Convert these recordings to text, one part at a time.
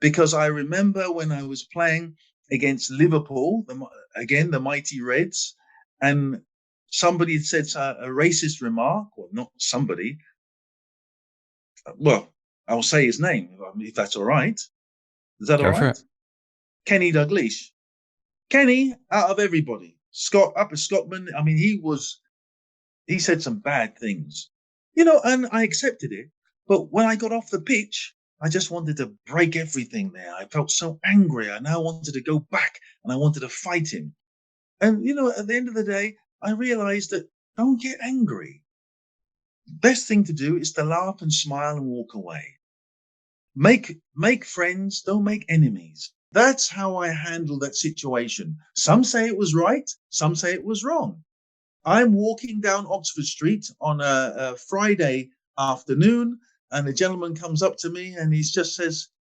because I remember when I was playing against Liverpool, the mighty Reds, and somebody had said a racist remark, or not somebody. Well, I'll say his name if that's all right. Is that all right? Kenny Dalglish. Kenny, out of everybody, upper Scotland. I mean, he said some bad things, and I accepted it. But when I got off the pitch, I just wanted to break everything there. I felt so angry. I now wanted to go back and I wanted to fight him. And, at the end of the day, I realized that don't get angry. Best thing to do is to laugh and smile and walk away. Make friends, don't make enemies. That's how I handled that situation. Some say it was right, some say it was wrong. I'm walking down Oxford Street on a Friday afternoon, and a gentleman comes up to me and he just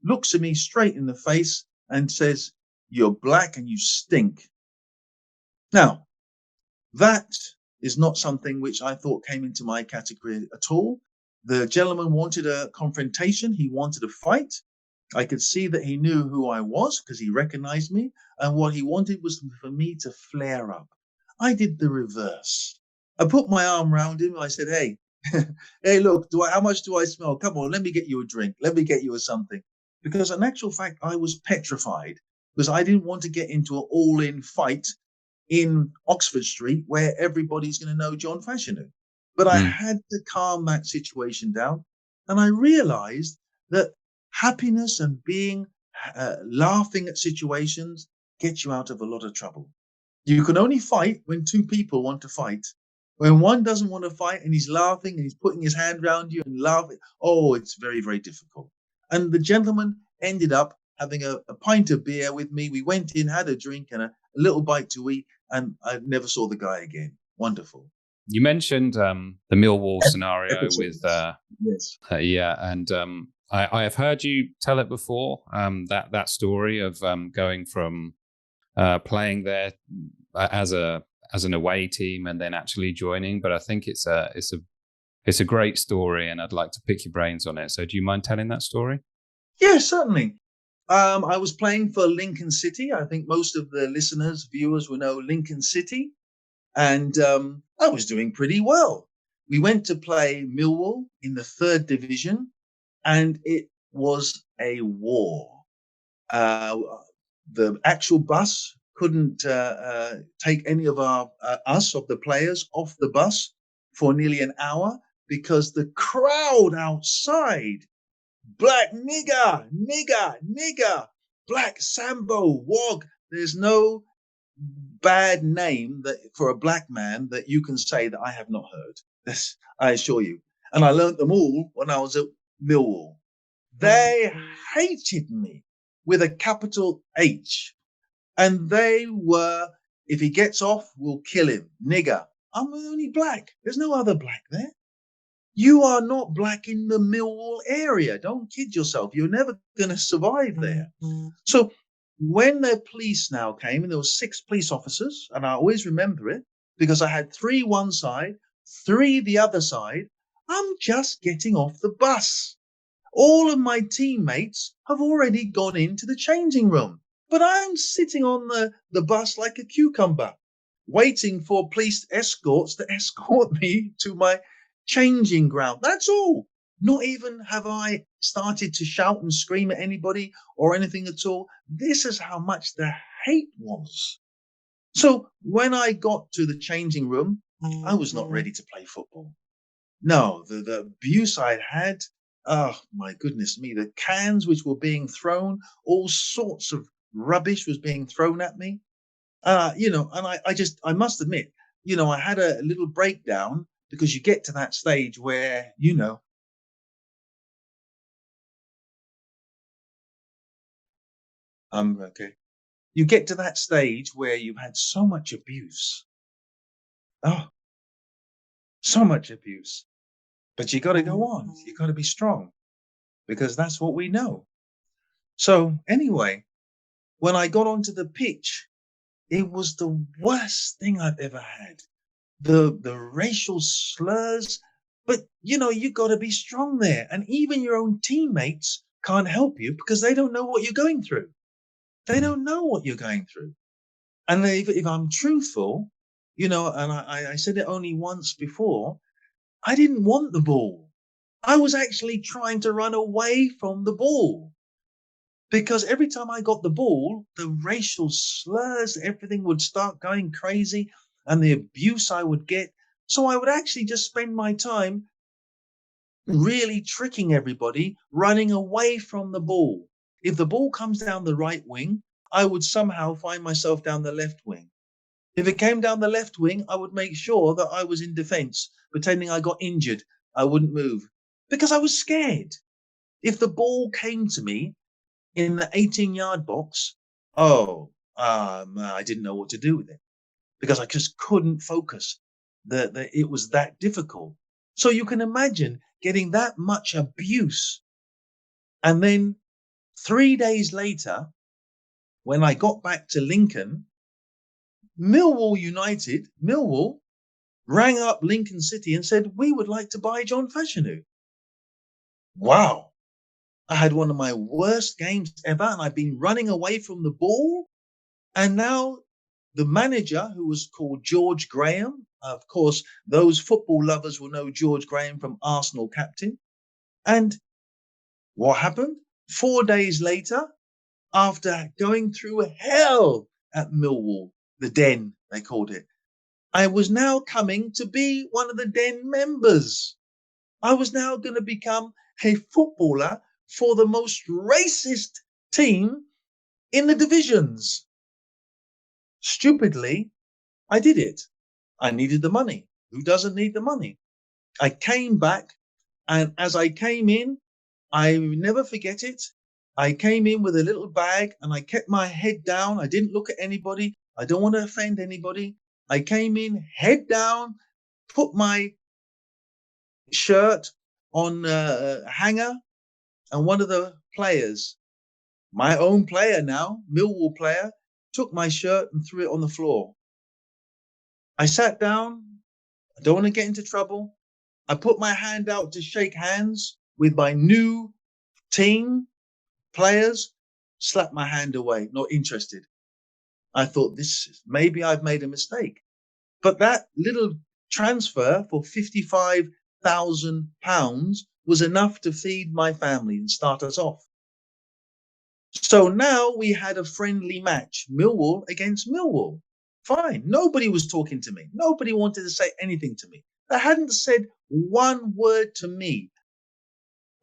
looks at me straight in the face and says, "You're black and you stink." Now, that is not something which I thought came into my category at all. The gentleman wanted a confrontation. He wanted a fight. I could see that he knew who I was because he recognized me. And what he wanted was for me to flare up. I did the reverse. I put my arm around him. I said, "Hey, hey, look, how much do I smell? Come on, let me get you a drink. Let me get you a something." Because in actual fact, I was petrified because I didn't want to get into an all-in fight in Oxford Street where everybody's going to know John Fashanu. But I had to calm that situation down. And I realized that happiness and laughing at situations gets you out of a lot of trouble. You can only fight when two people want to fight. When one doesn't want to fight and he's laughing and he's putting his hand around you and laughing, it's very, very difficult. And the gentleman ended up having a pint of beer with me. We went in, had a drink and a little bite to eat, and I never saw the guy again. Wonderful. You mentioned the Millwall scenario with yes. And I have heard you tell it before. That story of going from playing there as an away team and then actually joining. But I think it's a great story, and I'd like to pick your brains on it. So, do you mind telling that story? Yeah, certainly. I was playing for Lincoln City. I think most of the listeners, viewers will know Lincoln City. And I was doing pretty well. We went to play Millwall in the 3rd division, and it was a war. The actual bus couldn't take any of the players off the bus for nearly an hour because the crowd outside, black nigger, black Sambo, wog. There's no bad name that for a black man that you can say that I have not heard. This, I assure you. And I learned them all when I was at Millwall. They hated me with a capital H. And they were, if he gets off, we'll kill him. Nigger. I'm only black. There's no other black there. You are not black in the Millwall area. Don't kid yourself. You're never going to survive there. So when the police now came, and there were 6 police officers, and I always remember it because I had 3 one side, 3 the other side. I'm just getting off the bus. All of my teammates have already gone into the changing room, but I'm sitting on the bus like a cucumber, waiting for police escorts to escort me to my changing ground. That's all. Not even have I started to shout and scream at anybody or anything at all. This is how much the hate was. So when I got to the changing room, I was not ready to play football. No, the abuse I'd had, oh my goodness me, the cans which were being thrown, all sorts of rubbish was being thrown at me. And I must admit, I had a little breakdown because you get to that stage where, okay. You get to that stage where you've had so much abuse. Oh, so much abuse. But you got to go on. You got to be strong because that's what we know. So anyway, when I got onto the pitch, it was the worst thing I've ever had. The racial slurs, but you got to be strong there. And even your own teammates can't help you because they don't know what you're going through. They don't know what you're going through. And if I'm truthful, and I said it only once before, I didn't want the ball. I was actually trying to run away from the ball. Because every time I got the ball, the racial slurs, everything would start going crazy and the abuse I would get. So I would actually just spend my time really tricking everybody, running away from the ball. If the ball comes down the right wing, I would somehow find myself down the left wing. If it came down the left wing, I would make sure that I was in defense, pretending I got injured. I wouldn't move because I was scared. If the ball came to me in the 18-yard box, I didn't know what to do with it because I just couldn't focus. It was that difficult. So you can imagine getting that much abuse. And then 3 days later, when I got back to Lincoln, Millwall rang up Lincoln City and said, we would like to buy John Fashanu. Wow. I had one of my worst games ever, and I've been running away from the ball. And now the manager, who was called George Graham, of course, those football lovers will know George Graham from Arsenal captain. And what happened? 4 days later, after going through hell at Millwall, the Den, they called it, I was now coming to be one of the Den members. I was now going to become a footballer for the most racist team in the divisions. Stupidly, I did it. I needed the money. Who doesn't need the money? I came back, and as I came in, I never forget it. I came in with a little bag and I kept my head down. I didn't look at anybody. I don't want to offend anybody. I came in head down, put my shirt on a hanger, and one of the players, my own player now, Millwall player, took my shirt and threw it on the floor. I sat down. I don't want to get into trouble. I put my hand out to shake hands with my new team players, slapped my hand away, not interested. I thought, maybe I've made a mistake. But that little transfer for £55,000 was enough to feed my family and start us off. So now we had a friendly match, Millwall against Millwall. Fine. Nobody was talking to me. Nobody wanted to say anything to me. They hadn't said one word to me.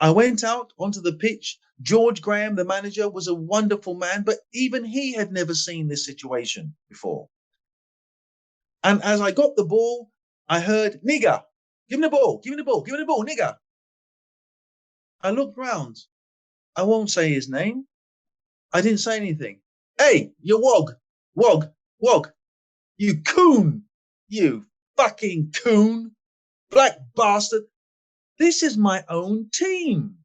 I went out onto the pitch. George Graham, the manager, was a wonderful man, but even he had never seen this situation before. And as I got the ball, I heard, nigger, give me the ball, give me the ball, give me the ball, nigger. I looked round. I won't say his name. I didn't say anything. Hey, you wog, you coon, you fucking coon, black bastard. This is my own team.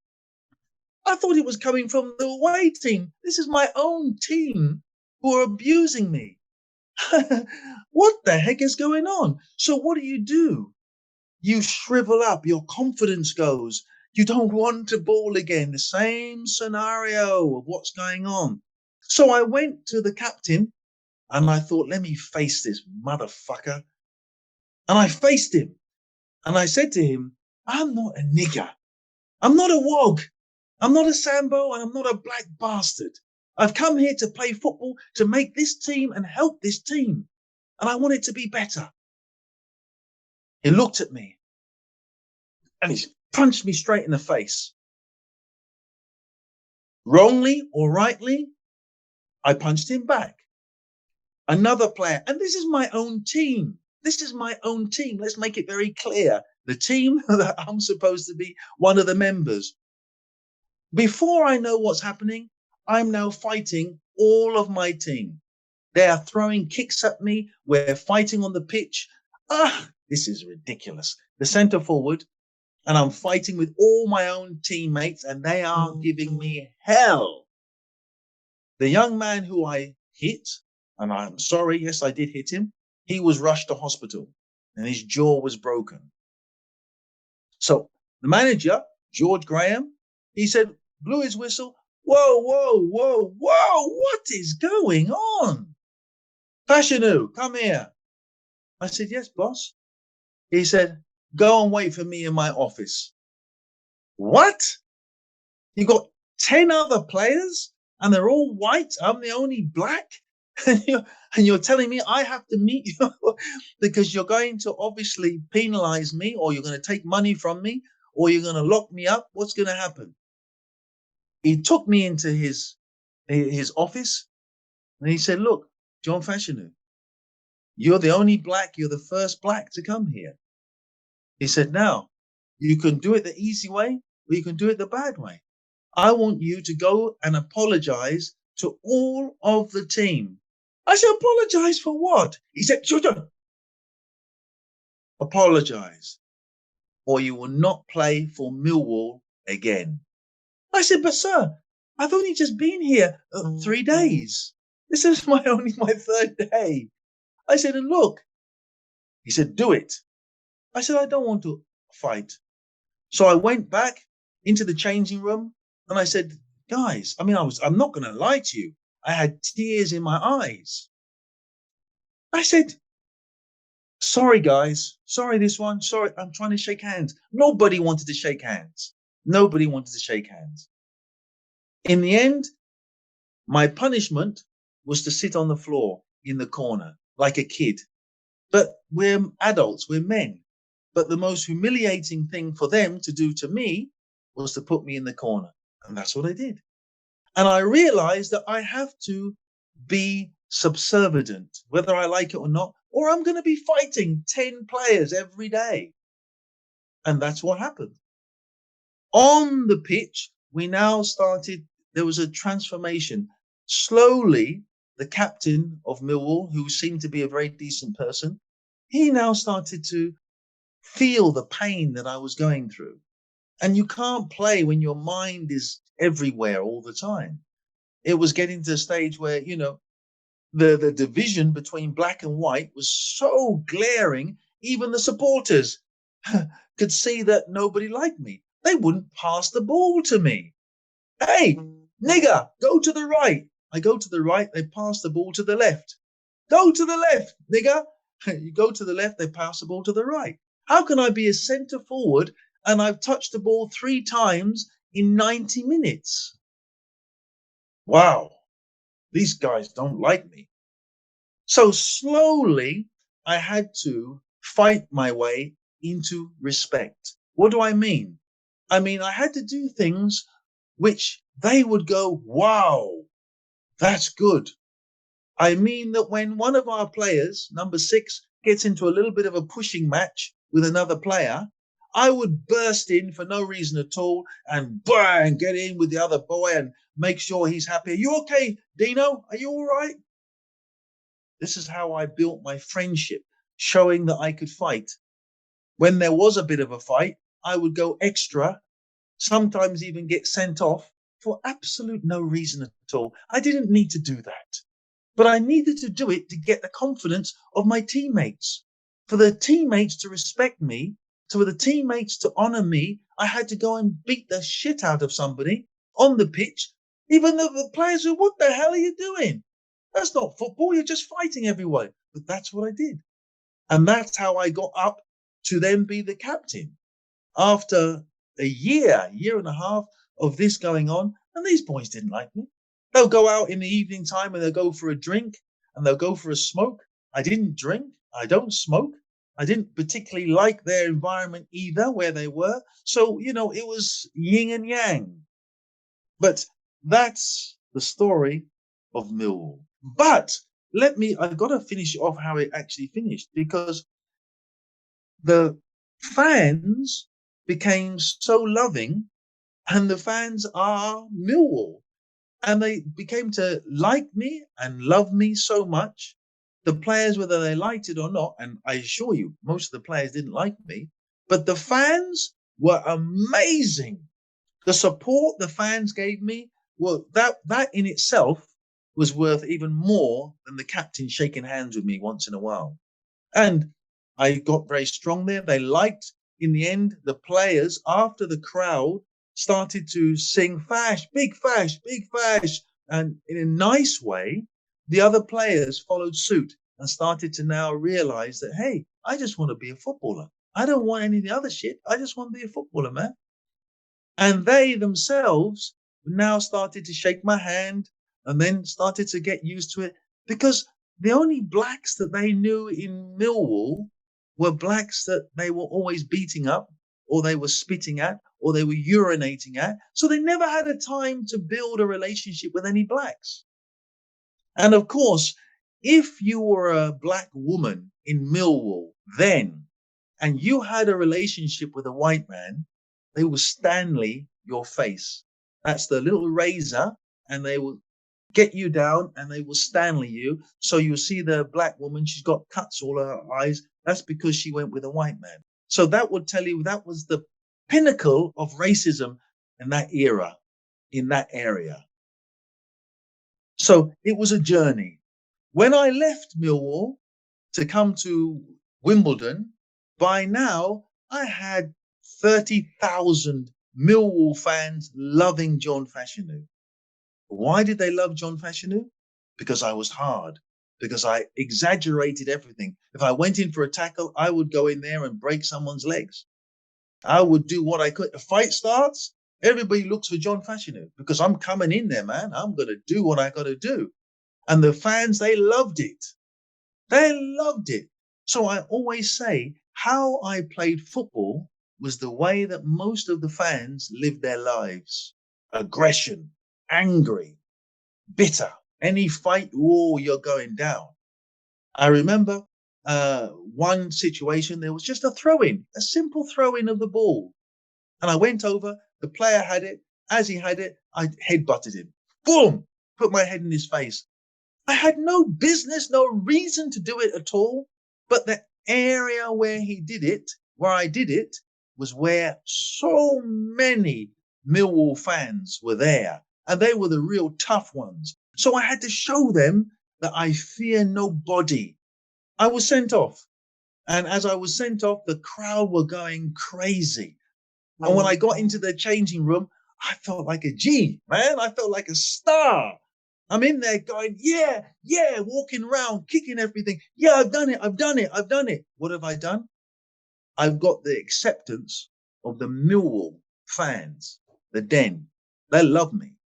I thought it was coming from the away team. This is my own team who are abusing me. What the heck is going on? So what do? You shrivel up. Your confidence goes. You don't want to ball again. The same scenario of what's going on. So I went to the captain and I thought, let me face this motherfucker. And I faced him. And I said to him, I'm not a nigger. I'm not a wog. I'm not a Sambo and I'm not a black bastard. I've come here to play football, to make this team and help this team. And I want it to be better. He looked at me and he punched me straight in the face. Wrongly or rightly, I punched him back. Another player, and this is my own team. This is my own team. Let's make it very clear. The team that I'm supposed to be one of the members. Before I know what's happening, I'm now fighting all of my team. They are throwing kicks at me. We're fighting on the pitch. This is ridiculous. The centre forward, and I'm fighting with all my own teammates, and they are giving me hell. The young man who I hit, and I'm sorry, yes, I did hit him. He was rushed to hospital, and his jaw was broken. So the manager, George Graham, he said, blew his whistle. Whoa, whoa, whoa, whoa, what is going on? Fashanu, come here. I said, yes, boss. He said, go and wait for me in my office. What? You got 10 other players and they're all white. I'm the only black. And you're telling me I have to meet you because you're going to obviously penalize me, or you're going to take money from me, or you're going to lock me up. What's going to happen? He took me into his office and he said, look, John Fashanu, you're the only black. You're the first black to come here. He said, now, you can do it the easy way or you can do it the bad way. I want you to go and apologize to all of the team. I said, apologize for what? He said, children, apologize or you will not play for Millwall again. I said, but sir, I've only just been here 3 days. This is my 3rd day. I said, and look. He said, do it. I said, I don't want to fight. So I went back into the changing room and I said, guys, I'm not going to lie to you. I had tears in my eyes. I said, sorry, guys. Sorry, this one. Sorry, I'm trying to shake hands. Nobody wanted to shake hands. Nobody wanted to shake hands. In the end, my punishment was to sit on the floor in the corner like a kid. But we're adults, we're men. But the most humiliating thing for them to do to me was to put me in the corner. And that's what I did. And I realized that I have to be subservient, whether I like it or not, or I'm going to be fighting 10 players every day. And that's what happened. On the pitch, there was a transformation. Slowly, the captain of Millwall, who seemed to be a very decent person, he now started to feel the pain that I was going through. And you can't play when your mind is everywhere all the time. It was getting to a stage where, the division between black and white was so glaring, even the supporters could see that nobody liked me. They wouldn't pass the ball to me. Hey, nigger, go to the right. I go to the right, they pass the ball to the left. Go to the left, nigger. You go to the left, they pass the ball to the right. How can I be a centre forward and I've touched the ball 3 times in 90 minutes? Wow, these guys don't like me. So slowly, I had to fight my way into respect. What do I mean? I mean, I had to do things which they would go, wow, that's good. I mean that when one of our players, number 6, gets into a little bit of a pushing match with another player, I would burst in for no reason at all and bang, get in with the other boy and make sure he's happy. Are you okay, Dino? Are you all right? This is how I built my friendship, showing that I could fight. When there was a bit of a fight, I would go extra, sometimes even get sent off for absolute no reason at all. I didn't need to do that. But I needed to do it to get the confidence of my teammates. For the teammates to respect me, for the teammates to honor me, I had to go and beat the shit out of somebody on the pitch, even though the players were, what the hell are you doing? That's not football. You're just fighting everywhere. But that's what I did. And that's how I got up to then be the captain. After a year and a half of this going on, and these boys didn't like me. They'll go out in the evening time and they'll go for a drink and they'll go for a smoke. I didn't drink. I don't smoke. I didn't particularly like their environment either, where they were. So, it was yin and yang. But that's the story of Millwall. But I've got to finish off how it actually finished, because the fans became so loving, and the fans are Millwall. And they became to like me and love me so much. The players, whether they liked it or not, and I assure you, most of the players didn't like me, but the fans were amazing. The support the fans gave me, well, that in itself was worth even more than the captain shaking hands with me once in a while. And I got very strong there. They liked, in the end, the players, after the crowd started to sing Fash, big Fash, big Fash. And in a nice way, the other players followed suit and started to now realize that, hey, I just want to be a footballer. I don't want any of the other shit. I just want to be a footballer, man. And they themselves now started to shake my hand and then started to get used to it, because the only blacks that they knew in Millwall were blacks that they were always beating up, or they were spitting at, or they were urinating at. So they never had a time to build a relationship with any blacks. And of course, if you were a black woman in Millwall then, and you had a relationship with a white man, they will Stanley your face. That's the little razor, and they will get you down and they will Stanley you. So you'll see the black woman, she's got cuts all her eyes. That's because she went with a white man. So that would tell you that was the pinnacle of racism in that era, in that area. So it was a journey. When I left Millwall to come to Wimbledon, by now I had 30,000 Millwall fans loving John Fashanu. Why did they love John Fashanu? Because I was hard, because I exaggerated everything. If I went in for a tackle, I would go in there and break someone's legs. I would do what I could. A fight starts, everybody looks for John Fashanu, because I'm coming in there, man. I'm going to do what I got to do. And the fans, they loved it. They loved it. So I always say how I played football was the way that most of the fans lived their lives. Aggression, angry, bitter. Any fight, oh, you're going down. I remember one situation, there was just a throw-in, a simple throw-in of the ball. And I went over, the player had it. As he had it, I headbutted him. Boom! Put my head in his face. I had no business, no reason to do it at all. But the area where he did it, where I did it, was where so many Millwall fans were there. And they were the real tough ones. So I had to show them that I fear nobody. I was sent off. And as I was sent off, the crowd were going crazy. And when I got into the changing room, I felt like a G, man. I felt like a star. I'm in there going, yeah, walking around, kicking everything. Yeah, I've done it. What have I done? I've got the acceptance of the Millwall fans, the Den. They love me.